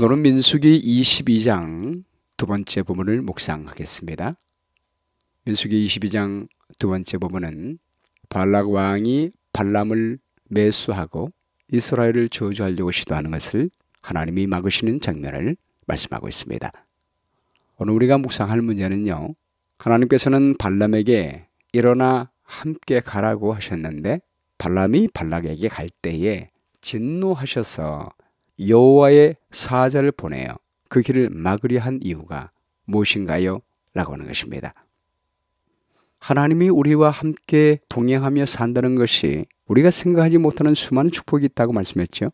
오늘은 민수기 22장 두 번째 부분을 묵상하겠습니다. 민수기 22장 두 번째 부분은 발락 왕이 발람을 매수하고 이스라엘을 저주하려고 시도하는 것을 하나님이 막으시는 장면을 말씀하고 있습니다. 오늘 우리가 묵상할 문제는요, 하나님께서는 발람에게 일어나 함께 가라고 하셨는데 발람이 발락에게 갈 때에 진노하셔서 여호와의 사자를 보내어 그 길을 막으려 한 이유가 무엇인가요? 라고 하는 것입니다. 하나님이 우리와 함께 동행하며 산다는 것이 우리가 생각하지 못하는 수많은 축복이 있다고 말씀했죠.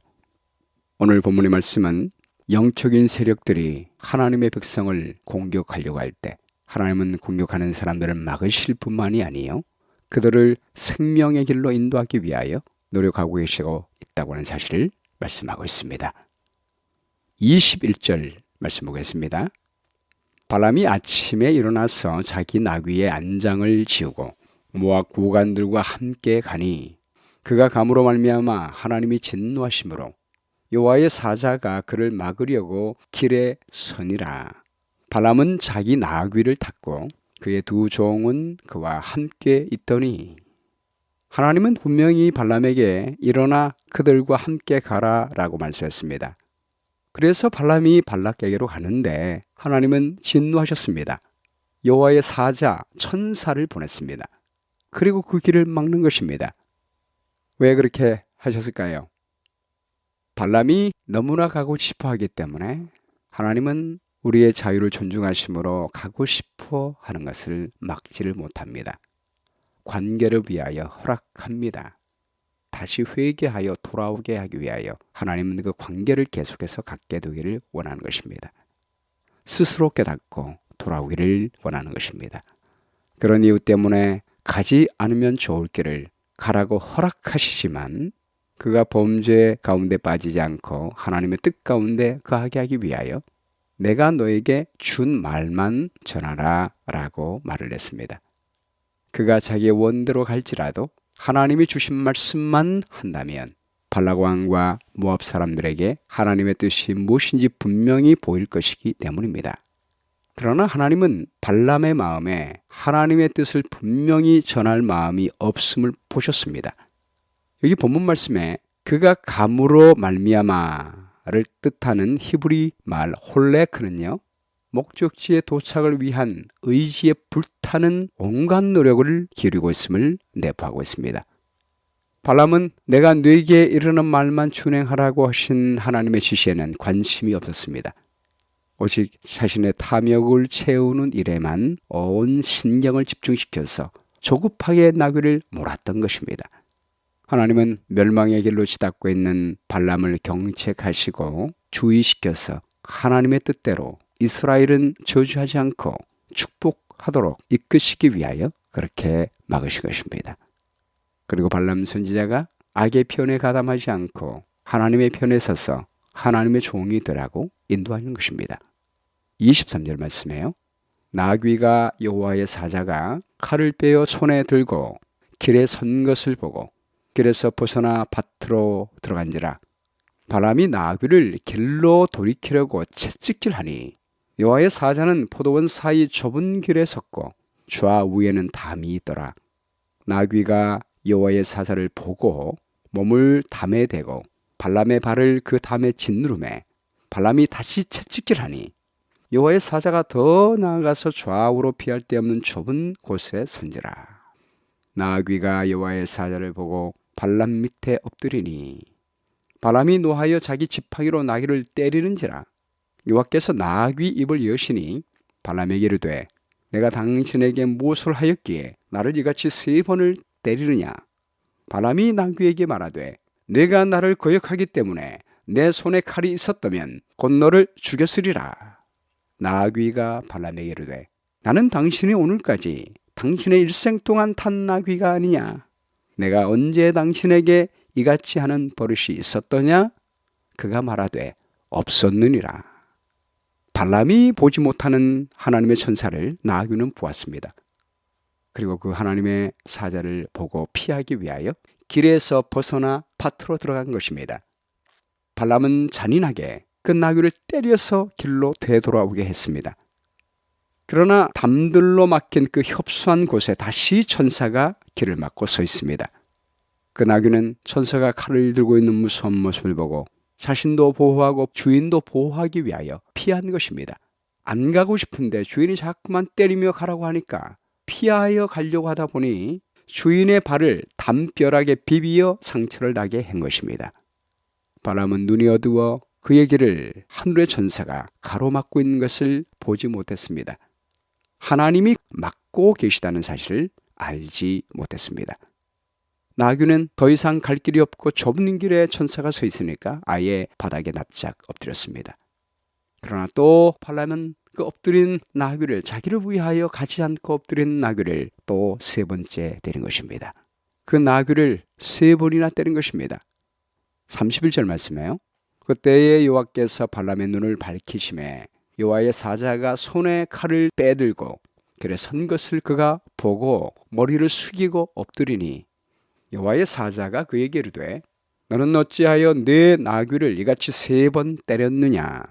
오늘 본문의 말씀은 영적인 세력들이 하나님의 백성을 공격하려고 할 때 하나님은 공격하는 사람들을 막으실 뿐만이 아니에요, 그들을 생명의 길로 인도하기 위하여 노력하고 계시고 있다고 하는 사실을 말씀하고 있습니다. 21절 말씀 보겠습니다. 발람이 아침에 일어나서 자기 나귀의 안장을 지우고 모압 구간들과 함께 가니 그가 감으로 말미암아 하나님이 진노하심으로 여호와의 사자가 그를 막으려고 길에 서니라. 발람은 자기 나귀를 탔고 그의 두 종은 그와 함께 있더니, 하나님은 분명히 발람에게 일어나 그들과 함께 가라라고 말씀했습니다. 그래서 발람이 발락에게로 가는데 하나님은 진노하셨습니다. 여호와의 사자 천사를 보냈습니다. 그리고 그 길을 막는 것입니다. 왜 그렇게 하셨을까요? 발람이 너무나 가고 싶어 하기 때문에 하나님은 우리의 자유를 존중하심으로 가고 싶어 하는 것을 막지를 못합니다. 관계를 위하여 허락합니다. 다시 회개하여 돌아오게 하기 위하여 하나님은 그 관계를 계속해서 갖게 되기를 원하는 것입니다. 스스로 깨닫고 돌아오기를 원하는 것입니다. 그런 이유 때문에 가지 않으면 좋을 길을 가라고 허락하시지만 그가 범죄 가운데 빠지지 않고 하나님의 뜻 가운데 거하게 하기 위하여 내가 너에게 준 말만 전하라 라고 말을 했습니다. 그가 자기의 원대로 갈지라도 하나님이 주신 말씀만 한다면 발락 왕과 모압 사람들에게 하나님의 뜻이 무엇인지 분명히 보일 것이기 때문입니다. 그러나 하나님은 발람의 마음에 하나님의 뜻을 분명히 전할 마음이 없음을 보셨습니다. 여기 본문 말씀에 그가 감으로 말미암아를 뜻하는 히브리 말 홀레크는요, 목적지에 도착을 위한 의지에 불타는 온갖 노력을 기울이고 있음을 내포하고 있습니다. 발람은 내가 네게 이르는 말만 준행하라고 하신 하나님의 지시에는 관심이 없었습니다. 오직 자신의 탐욕을 채우는 일에만 온 신경을 집중시켜서 조급하게 나귀를 몰았던 것입니다. 하나님은 멸망의 길로 치닫고 있는 발람을 경책하시고 주의시켜서 하나님의 뜻대로 이스라엘은 저주하지 않고 축복하도록 이끄시기 위하여 그렇게 막으신 것입니다. 그리고 발람 선지자가 악의 편에 가담하지 않고 하나님의 편에 서서 하나님의 종이 되라고 인도하는 것입니다. 23절 말씀에요. 나귀가 여호와의 사자가 칼을 빼어 손에 들고 길에 선 것을 보고 길에서 벗어나 밭으로 들어간지라. 발람이 나귀를 길로 돌이키려고 채찍질하니 여호와의 사자는 포도원 사이 좁은 길에 섰고 좌우에는 담이 있더라. 나귀가 여호와의 사자를 보고 몸을 담에 대고 발람의 발을 그 담에 짓누르매 발람이 다시 채찍질하니 여호와의 사자가 더 나아가서 좌우로 피할 데 없는 좁은 곳에 선지라. 나귀가 여호와의 사자를 보고 발람 밑에 엎드리니 발람이 노하여 자기 지팡이로 나귀를 때리는지라. 여호와께서 나귀 입을 여시니 발람에게 이르되 내가 당신에게 무엇을 하였기에 나를 이같이 3번을 때리느냐. 발람이 나귀에게 말하되 내가 나를 거역하기 때문에 내 손에 칼이 있었다면 곧 너를 죽였으리라. 나귀가 발람에게 이르되 나는 당신이 오늘까지 당신의 일생 동안 탄 나귀가 아니냐. 내가 언제 당신에게 이같이 하는 버릇이 있었더냐. 그가 말하되 없었느니라. 발람이 보지 못하는 하나님의 천사를 나귀는 보았습니다. 그리고 그 하나님의 사자를 보고 피하기 위하여 길에서 벗어나 밭으로 들어간 것입니다. 발람은 잔인하게 그 나귀를 때려서 길로 되돌아오게 했습니다. 그러나 담들로 막힌 그 협소한 곳에 다시 천사가 길을 막고 서 있습니다. 그 나귀는 천사가 칼을 들고 있는 무서운 모습을 보고 자신도 보호하고 주인도 보호하기 위하여 피한 것입니다. 안 가고 싶은데 주인이 자꾸만 때리며 가라고 하니까 피하여 가려고 하다 보니 주인의 발을 담벼락에 비비어 상처를 나게 한 것입니다. 바람은 눈이 어두워 그의 길을 하늘의 천사가 가로막고 있는 것을 보지 못했습니다. 하나님이 막고 계시다는 사실을 알지 못했습니다. 나귀는 더 이상 갈 길이 없고 좁은 길에 천사가 서 있으니까 아예 바닥에 납작 엎드렸습니다. 그러나 또 발람은 그 엎드린 나귀를 자기를 위하여 가지 않고 엎드린 나귀를 또 세 번째 때린 것입니다. 그 나귀를 세 번이나 때린 것입니다. 31절 말씀에요. 그때에 여호와께서 발람의 눈을 밝히심에 여호와의 사자가 손에 칼을 빼들고 길에 선 것을 그가 보고 머리를 숙이고 엎드리니 여호와의 사자가 그에게 이르되 너는 어찌하여 내 나귀를 이같이 세 번 때렸느냐?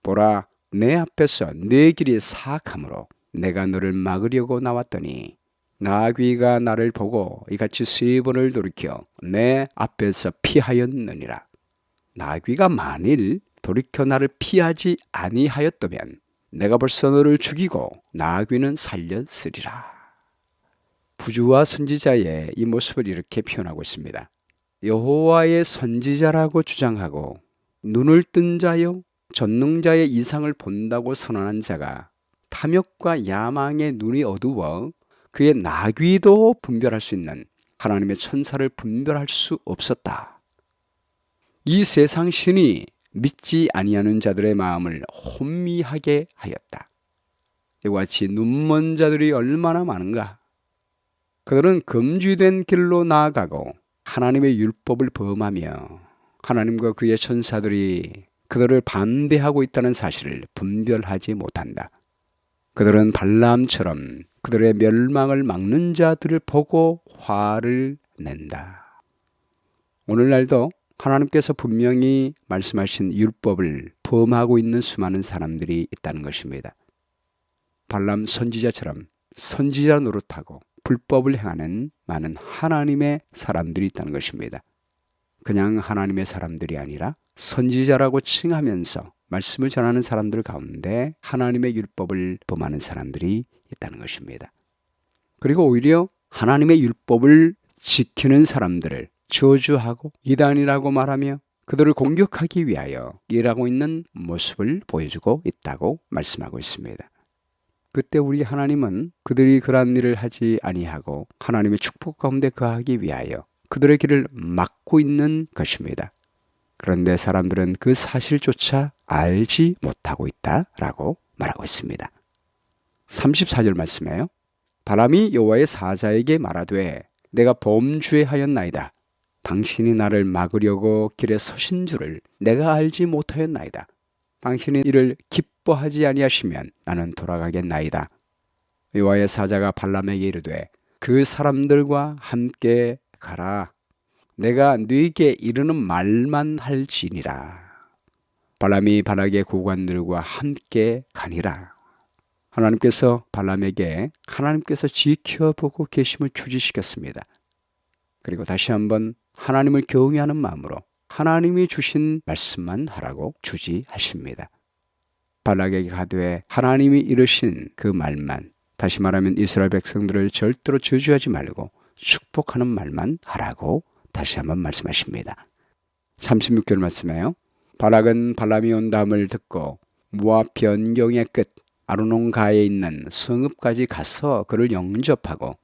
보라, 내 앞에서 내 길이 사악하므로 내가 너를 막으려고 나왔더니 나귀가 나를 보고 이같이 세 번을 돌이켜 내 앞에서 피하였느니라. 나귀가 만일 돌이켜 나를 피하지 아니하였다면 내가 벌써 너를 죽이고 나귀는 살렸으리라. 부주와 선지자의 이 모습을 이렇게 표현하고 있습니다. 여호와의 선지자라고 주장하고 눈을 뜬 자요 전능자의 이상을 본다고 선언한 자가 탐욕과 야망의 눈이 어두워 그의 나귀도 분별할 수 있는 하나님의 천사를 분별할 수 없었다. 이 세상 신이 믿지 아니하는 자들의 마음을 혼미하게 하였다. 이와 같이 눈먼 자들이 얼마나 많은가. 그들은 금지된 길로 나아가고 하나님의 율법을 범하며 하나님과 그의 천사들이 그들을 반대하고 있다는 사실을 분별하지 못한다. 그들은 발람처럼 그들의 멸망을 막는 자들을 보고 화를 낸다. 오늘날도 하나님께서 분명히 말씀하신 율법을 범하고 있는 수많은 사람들이 있다는 것입니다. 발람 선지자처럼 선지자 노릇하고 불법을 행하는 많은 하나님의 사람들이 있다는 것입니다. 그냥 하나님의 사람들이 아니라 선지자라고 칭하면서 말씀을 전하는 사람들 가운데 하나님의 율법을 범하는 사람들이 있다는 것입니다. 그리고 오히려 하나님의 율법을 지키는 사람들을 저주하고 이단이라고 말하며 그들을 공격하기 위하여 일하고 있는 모습을 보여주고 있다고 말씀하고 있습니다. 그때 우리 하나님은 그들이 그러한 일을 하지 아니하고 하나님의 축복 가운데 거하기 위하여 그들의 길을 막고 있는 것입니다. 그런데 사람들은 그 사실조차 알지 못하고 있다라고 말하고 있습니다. 34절 말씀에요. 바람이 여호와의 사자에게 말하되 내가 범죄하였나이다. 당신이 나를 막으려고 길에 서신 줄을 내가 알지 못하였나이다. 당신이 이를 기뻐하지 아니하시면 나는 돌아가겠나이다. 여호와의 사자가 발람에게 이르되 그 사람들과 함께 가라. 내가 네게 이르는 말만 할지니라. 발람이 발락의 고관들과 함께 가니라. 하나님께서 발람에게 하나님께서 지켜보고 계심을 주지시켰습니다. 그리고 다시 한번 하나님을 경외하는 마음으로 하나님이 주신 말씀만 하라고 주지하십니다. 발락에게 가되 하나님이 이르신 그 말만, 다시 말하면 이스라엘 백성들을 절대로 저주하지 말고 축복하는 말만 하라고 다시 한번 말씀하십니다. 36절 말씀에요. 발락은 발람이 온다함을 듣고 모압 변경의 끝 아르논가에 있는 성읍까지 가서 그를 영접하고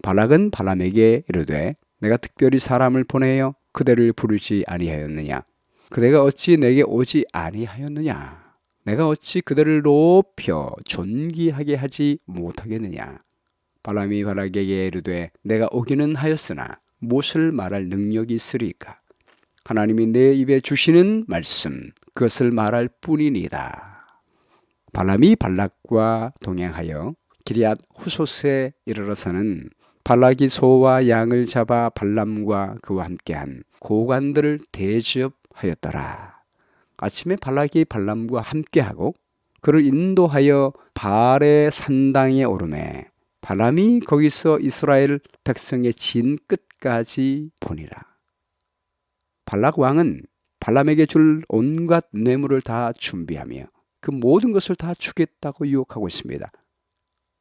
발락은 발람에게 이르되 내가 특별히 사람을 보내어 그대를 부르지 아니하였느냐? 그대가 어찌 내게 오지 아니하였느냐? 내가 어찌 그대를 높여 존귀하게 하지 못하겠느냐? 발람이 발락에게 이르되 내가 오기는 하였으나 무엇을 말할 능력이 있으리까? 하나님이 내 입에 주시는 말씀 그것을 말할 뿐이니이다. 발람이 발락과 동행하여 기럇 후솥에 이르러서는 발락이 소와 양을 잡아 발람과 그와 함께한 고관들을 대접하였더라. 아침에 발락이 발람과 함께하고 그를 인도하여 바알의 산당에 오르매 발람이 거기서 이스라엘 백성의 진 끝까지 보니라. 발락 왕은 발람에게 줄 온갖 뇌물을 다 준비하며 그 모든 것을 다 주겠다고 유혹하고 있습니다.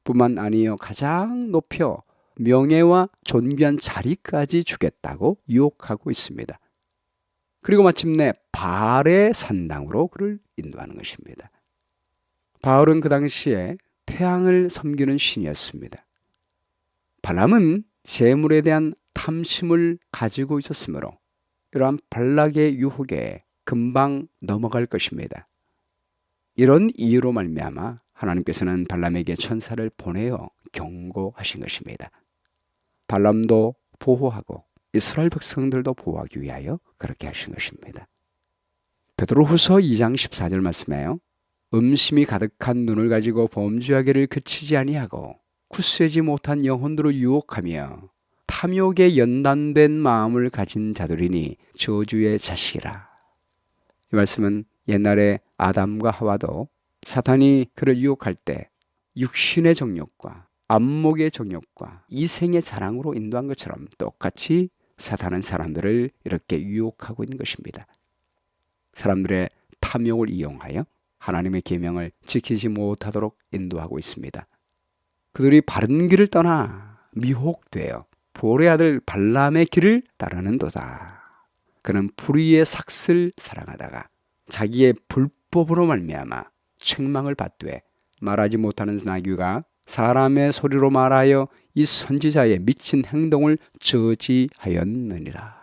뿐만 아니요 가장 높여 명예와 존귀한 자리까지 주겠다고 유혹하고 있습니다. 그리고 마침내 바알의 산당으로 그를 인도하는 것입니다. 바알은 그 당시에 태양을 섬기는 신이었습니다. 발람은 재물에 대한 탐심을 가지고 있었으므로 이러한 발락의 유혹에 금방 넘어갈 것입니다. 이런 이유로 말미암아 하나님께서는 발람에게 천사를 보내어 경고하신 것입니다. 발람도 보호하고 이스라엘 백성들도 보호하기 위하여 그렇게 하신 것입니다. 베드로후서 2장 14절 말씀에요. 음심이 가득한 눈을 가지고 범죄하기를 그치지 아니하고 굳세지 못한 영혼들을 유혹하며 탐욕에 연단된 마음을 가진 자들이니 저주의 자식이라. 이 말씀은 옛날에 아담과 하와도 사탄이 그를 유혹할 때 육신의 정욕과 안목의 정욕과 이생의 자랑으로 인도한 것처럼 똑같이 사탄은 사람들을 이렇게 유혹하고 있는 것입니다. 사람들의 탐욕을 이용하여 하나님의 계명을 지키지 못하도록 인도하고 있습니다. 그들이 바른 길을 떠나 미혹되어 보올의 아들 발람의 길을 따르는도다. 그는 불의의 삭슬 사랑하다가 자기의 불법으로 말미암아 책망을 받되 말하지 못하는 나귀가 사람의 소리로 말하여 이 선지자의 미친 행동을 저지하였느니라.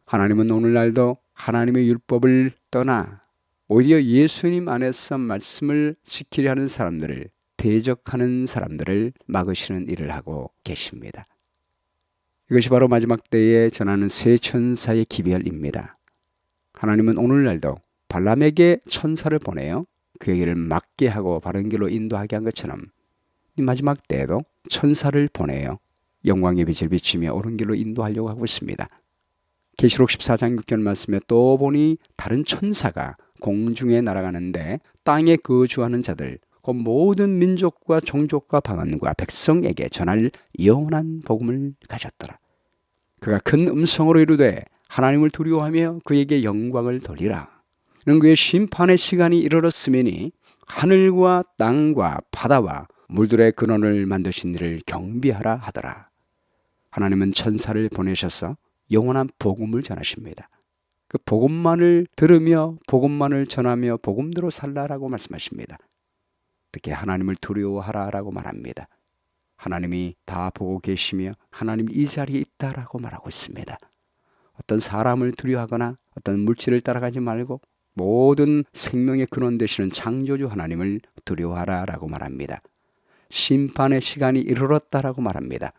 하나님은 오늘날도 하나님의 율법을 떠나 오히려 예수님 안에서 말씀을 지키려 하는 사람들을 대적하는 사람들을 막으시는 일을 하고 계십니다. 이것이 바로 마지막 때에 전하는 세 천사의 기별입니다. 하나님은 오늘날도 발람에게 천사를 보내어 그의 길을 막게 하고 바른 길로 인도하게 한 것처럼 이 마지막 때에도 천사를 보내어 영광의 빛을 비추며 옳은 길로 인도하려고 하고 있습니다. 계시록 14장 6절 말씀에 또 보니 다른 천사가 공중에 날아가는데 땅에 거주하는 자들 그 모든 민족과 종족과 방언과 백성에게 전할 영원한 복음을 가졌더라. 그가 큰 음성으로 이르되 하나님을 두려워하며 그에게 영광을 돌리라. 이는 그의 심판의 시간이 이르렀으니 하늘과 땅과 바다와 물들의 근원을 만드신 이를 경배하라 하더라. 하나님은 천사를 보내셔서 영원한 복음을 전하십니다. 그 복음만을 들으며 복음만을 전하며 복음대로 살라라고 말씀하십니다. 특히 하나님을 두려워하라라고 말합니다. 하나님이 다 보고 계시며 하나님 이 자리에 있다라고 말하고 있습니다. 어떤 사람을 두려워하거나 어떤 물질을 따라가지 말고 모든 생명의 근원 되시는 창조주 하나님을 두려워하라라고 말합니다. 심판의 시간이 이르렀다라고 말합니다.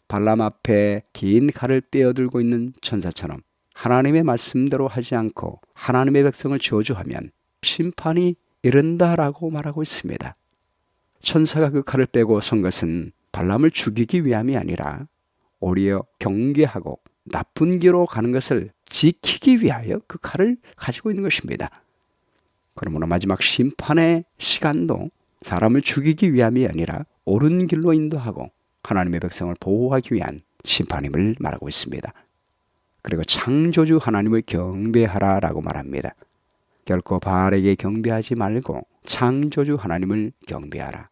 발람 앞에 긴 칼을 빼어들고 있는 천사처럼 하나님의 말씀대로 하지 않고 하나님의 백성을 저주하면 심판이 이른다라고 말하고 있습니다. 천사가 그 칼을 빼고 선 것은 발람을 죽이기 위함이 아니라 오히려 경계하고 나쁜 길로 가는 것을 지키기 위하여 그 칼을 가지고 있는 것입니다. 그러므로 마지막 심판의 시간도 사람을 죽이기 위함이 아니라 옳은 길로 인도하고 하나님의 백성을 보호하기 위한 심판임을 말하고 있습니다. 그리고 창조주 하나님을 경배하라라고 말합니다. 결코 바알에게 경배하지 말고 창조주 하나님을 경배하라.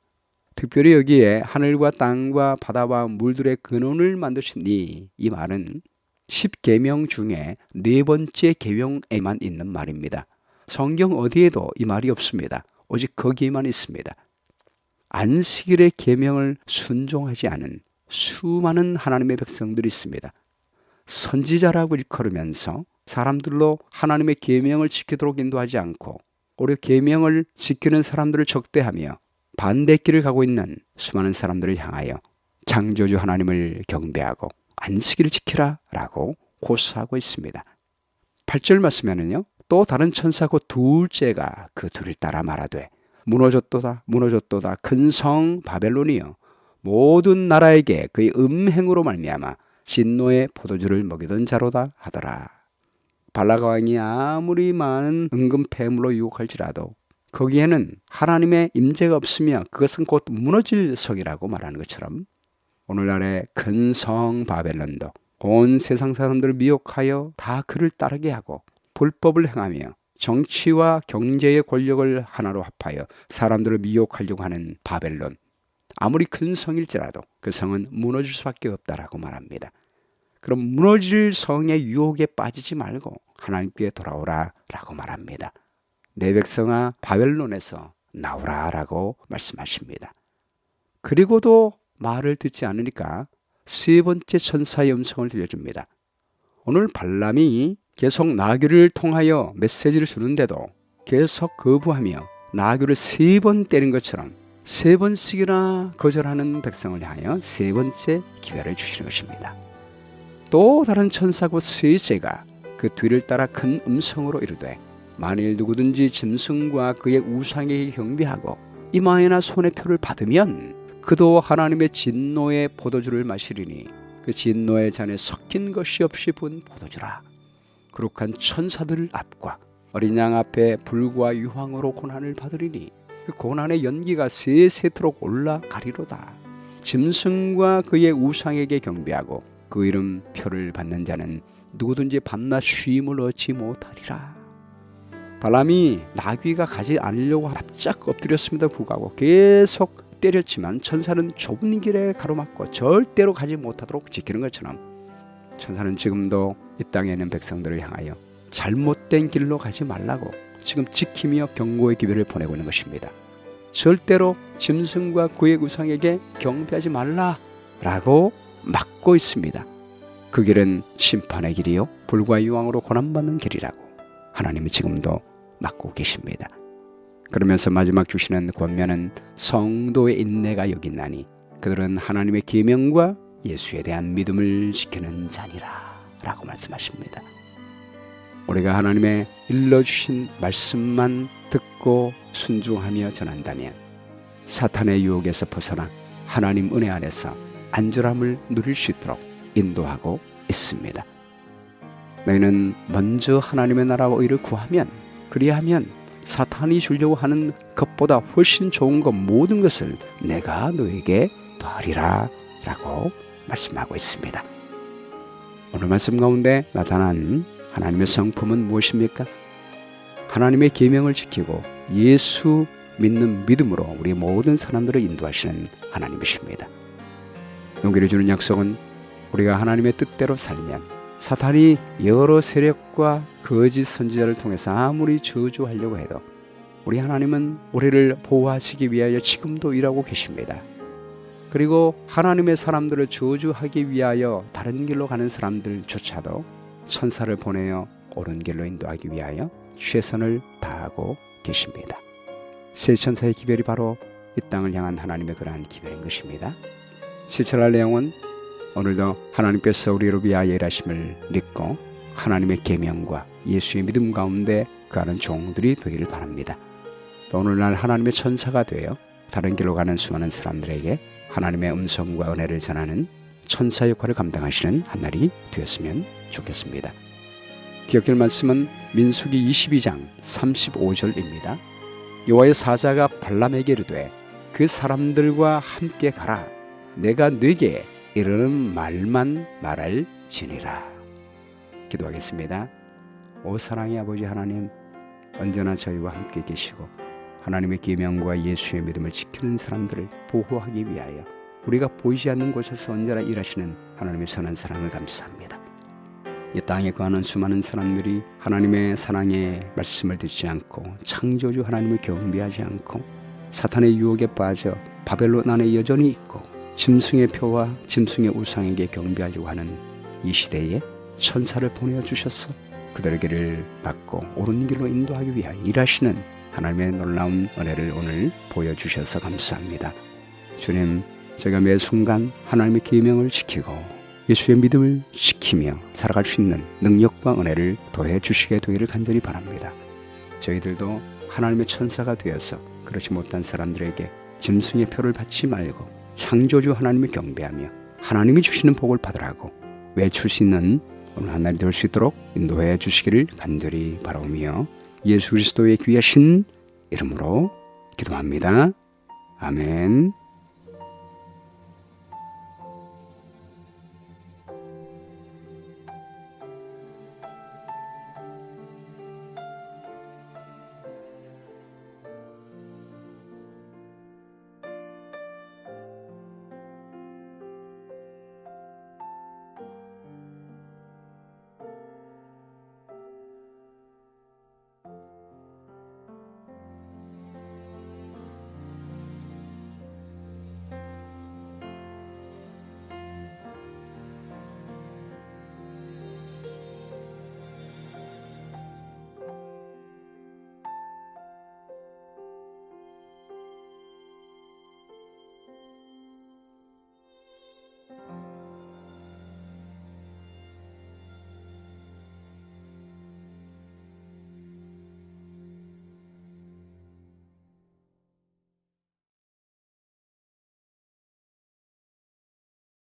특별히 여기에 하늘과 땅과 바다와 물들의 근원을 만드신 이 말은 10계명 중에 네 번째 계명에만 있는 말입니다. 성경 어디에도 이 말이 없습니다. 오직 거기에만 있습니다. 안식일의 계명을 순종하지 않은 수많은 하나님의 백성들이 있습니다. 선지자라고 일컬으면서 사람들로 하나님의 계명을 지키도록 인도하지 않고 오히려 계명을 지키는 사람들을 적대하며 반대길을 가고 있는 수많은 사람들을 향하여 창조주 하나님을 경배하고 안식일을 지키라 라고 호소하고 있습니다. 8절 말씀에는요, 또 다른 천사고 둘째가 그 둘을 따라 말하되 무너졌도다 무너졌도다 큰 성 바벨론이여 모든 나라에게 그의 음행으로 말미암아 진노의 포도주를 먹이던 자로다 하더라. 발락 왕이 아무리 많은 은금 폐물로 유혹할지라도 거기에는 하나님의 임재가 없으며 그것은 곧 무너질 성이라고 말하는 것처럼 오늘날의 큰 성 바벨론도 온 세상 사람들을 미혹하여 다 그를 따르게 하고 불법을 행하며 정치와 경제의 권력을 하나로 합하여 사람들을 미혹하려고 하는 바벨론, 아무리 큰 성일지라도 그 성은 무너질 수밖에 없다라고 말합니다. 그럼 무너질 성의 유혹에 빠지지 말고 하나님께 돌아오라 라고 말합니다. 내 백성아 바벨론에서 나오라 라고 말씀하십니다. 그리고도 말을 듣지 않으니까 세 번째 천사의 음성을 들려줍니다. 오늘 발람이 계속 나귀를 통하여 메시지를 주는데도 계속 거부하며 나귀를 3번 때린 것처럼 3번씩이나 거절하는 백성을 향하여 세 번째 기회를 주시는 것입니다. 또 다른 천사고 셋째가 그 뒤를 따라 큰 음성으로 이르되 만일 누구든지 짐승과 그의 우상에게 경배하고 이마에나 손에 표를 받으면 그도 하나님의 진노의 포도주를 마시리니 그 진노의 잔에 섞인 것이 없이 부은 포도주라. 거룩한 천사들 앞과 어린 양 앞에 불과 유황으로 고난을 받으리니 그 고난의 연기가 세세토록 올라가리로다. 짐승과 그의 우상에게 경배하고 그 이름 표를 받는 자는 누구든지 밤낮 쉼을 얻지 못하리라. 발람이 나귀가 가지 않으려고 납작 엎드렸음에도 불구하고 계속 때렸지만 천사는 좁은 길에 가로막고 절대로 가지 못하도록 지키는 것처럼 천사는 지금도 이 땅에 있는 백성들을 향하여 잘못된 길로 가지 말라고 지금 지키며 경고의 기별을 보내고 있는 것입니다. 절대로 짐승과 그의 우상에게 경배하지 말라라고 막고 있습니다. 그 길은 심판의 길이요 불과 유황으로 고난받는 길이라고 하나님은 지금도 막고 계십니다. 그러면서 마지막 주시는 권면은 성도의 인내가 여기 있나니 그들은 하나님의 계명과 예수에 대한 믿음을 지키는 자니라 라고 말씀하십니다. 우리가 하나님의 일러주신 말씀만 듣고 순종하며 전한다면 사탄의 유혹에서 벗어나 하나님 은혜 안에서 안전함을 누릴 수 있도록 인도하고 있습니다. 너희는 먼저 하나님의 나라와 의를 구하면 그리하면 사탄이 주려고 하는 것보다 훨씬 좋은 것 모든 것을 내가 너에게 더하리라 라고 말씀하고 있습니다. 오늘 말씀 가운데 나타난 하나님의 성품은 무엇입니까? 하나님의 계명을 지키고 예수 믿는 믿음으로 우리 모든 사람들을 인도하시는 하나님이십니다. 용기를 주는 약속은 우리가 하나님의 뜻대로 살면 사탄이 여러 세력과 거짓 선지자를 통해서 아무리 저주하려고 해도 우리 하나님은 우리를 보호하시기 위하여 지금도 일하고 계십니다. 그리고 하나님의 사람들을 저주하기 위하여 다른 길로 가는 사람들조차도 천사를 보내어 옳은 길로 인도하기 위하여 최선을 다하고 계십니다. 세 천사의 기별이 바로 이 땅을 향한 하나님의 그러한 기별인 것입니다. 실천할 내용은 오늘도 하나님께서 우리를 위하여 일하심을 믿고 하나님의 계명과 예수의 믿음 가운데 가는 종들이 되기를 바랍니다. 또 오늘날 하나님의 천사가 되어 다른 길로 가는 수많은 사람들에게 하나님의 음성과 은혜를 전하는 천사 역할을 감당하시는 한 날이 되었으면 좋겠습니다. 기억할 말씀은 민수기 22장 35절입니다. 여호와의 사자가 발람에게 이르되 그 사람들과 함께 가라. 내가 네게 이르는 말만 말할지니라. 기도하겠습니다. 오 사랑의 아버지 하나님, 언제나 저희와 함께 계시고 하나님의 계명과 예수의 믿음을 지키는 사람들을 보호하기 위하여 우리가 보이지 않는 곳에서 언제나 일하시는 하나님의 선한 사랑을 감사합니다. 이 땅에 거하는 수많은 사람들이 하나님의 사랑의 말씀을 듣지 않고 창조주 하나님을 경배하지 않고 사탄의 유혹에 빠져 바벨론 안에 여전히 있고 짐승의 표와 짐승의 우상에게 경배하려고 하는 이 시대에 천사를 보내어 주셔서 그들의 길을 막고 옳은 길로 인도하기 위하여 일하시는 하나님의 놀라운 은혜를 오늘 보여주셔서 감사합니다. 주님, 제가 매 순간 하나님의 계명을 지키고 예수의 믿음을 지키며 살아갈 수 있는 능력과 은혜를 더해 주시게 되기를 간절히 바랍니다. 저희들도 하나님의 천사가 되어서 그렇지 못한 사람들에게 짐승의 표를 받지 말고 창조주 하나님을 경배하며 하나님이 주시는 복을 받으라고 외칠 수 있는 오늘 한 날이 될 수 있도록 인도해 주시기를 간절히 바라오며 예수 그리스도의 귀하신 이름으로 기도합니다. 아멘.